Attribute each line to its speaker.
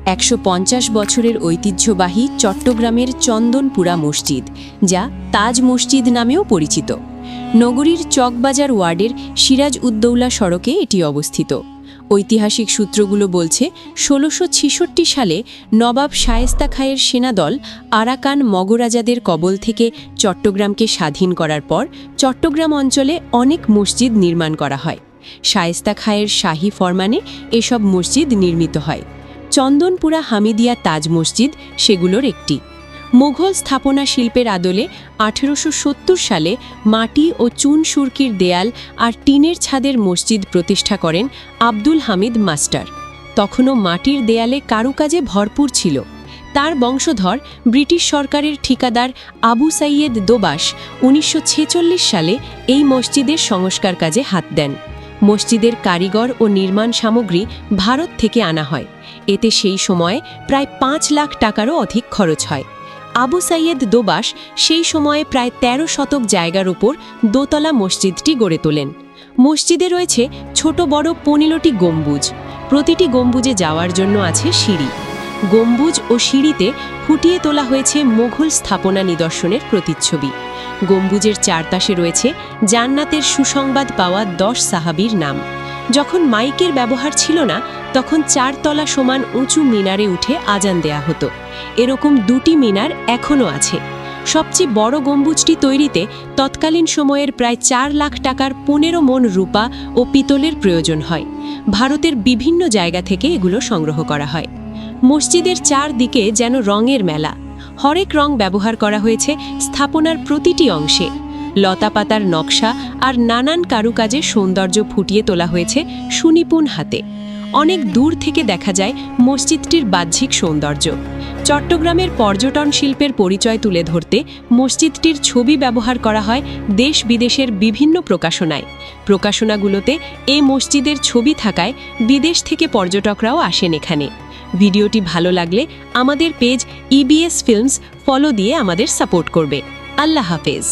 Speaker 1: 150 বছরের ঐতিহ্যবাহী চট্টগ্রামের চন্দনপুরা মসজিদ, যা তাজ মসজিদ নামেও পরিচিত। নগরীর চকবাজার ওয়ার্ডের সিরাজ উদ্দৌলা সড়কে এটি অবস্থিত। ঐতিহাসিক সূত্রগুলো বলছে 1666 সালে নবাব শায়েস্তা খাঁয়ের সেনাদল আরাকান মগরাজাদের কবল থেকে চট্টগ্রামকে স্বাধীন করার পর চট্টগ্রাম অঞ্চলে অনেক মসজিদ নির্মাণ করা হয়। শায়েস্তা খাঁয়ের শাহী ফরমানে এসব মসজিদ নির্মিত হয়। চন্দনপুরা হামিদিয়া তাজ মসজিদ সেগুলোর একটি। মুঘল স্থাপনা শিল্পের আদলে 1870 সালে মাটি ও চুন সুরকির দেয়াল আর টিনের ছাদের মসজিদ প্রতিষ্ঠা করেন আব্দুল হামিদ মাস্টার। তখনও মাটির দেয়ালে কারুকাজে ভরপুর ছিল। তার বংশধর ব্রিটিশ সরকারের ঠিকাদার আবু সাইয়েদ দোবাস 1946 সালে এই মসজিদের সংস্কার কাজে হাত দেন। মসজিদের কারিগর ও নির্মাণ সামগ্রী ভারত থেকে আনা হয়। এতে সেই সময়ে প্রায় 5 লাখ টাকারও অধিক খরচ হয়। আবু সাইয়েদ দোবাস সেই সময়ে প্রায় 13 শতক জায়গার উপর দোতলা মসজিদটি গড়ে তোলেন। মসজিদে রয়েছে ছোট বড় 15টি গম্বুজ। প্রতিটি গম্বুজে যাওয়ার জন্য আছে সিঁড়ি। গম্বুজ ও সিঁড়িতে ফুটিয়ে তোলা হয়েছে মুঘল স্থাপনা নিদর্শনের প্রতিচ্ছবি। গম্বুজের চারপাশে রয়েছে জান্নাতের সুসংবাদ পাওয়া 10 সাহাবীর নাম। যখন মাইকের ব্যবহার ছিল না, তখন 4 তলা সমান উঁচু মিনারে উঠে আজান দেয়া হতো। এরকম 2টি মিনার এখনও আছে। সবচেয়ে বড় গম্বুজটি তৈরিতে তৎকালীন সময়ের প্রায় 4 লাখ টাকার 15 মণ রূপা ও পিতলের প্রয়োজন হয়। ভারতের বিভিন্ন জায়গা থেকে এগুলো সংগ্রহ করা হয়। মসজিদের চারদিকে যেন রঙের মেলা। হরেক রং ব্যবহার করা হয়েছে স্থাপনার প্রতিটি অংশে। লতাপাতার নকশা আর নানান কারুকাজে সৌন্দর্য ফুটিয়ে তোলা হয়েছে সুনিপুণ হাতে। অনেক দূর থেকে দেখা যায় মসজিদটির বাহ্যিক সৌন্দর্য। চট্টগ্রামের পর্যটন শিল্পের পরিচয় তুলে ধরতে মসজিদটির ছবি ব্যবহার করা হয় দেশ বিদেশের বিভিন্ন প্রকাশনায়। প্রকাশনাগুলোতে এই মসজিদের ছবি থাকায় বিদেশ থেকে পর্যটকরাও আসেন এখানে। ভিডিওটি ভালো লাগলে আমাদের পেজ EBS ফিল্মস ফলো দিয়ে আমাদের সাপোর্ট করবে। আল্লাহ হাফেজ।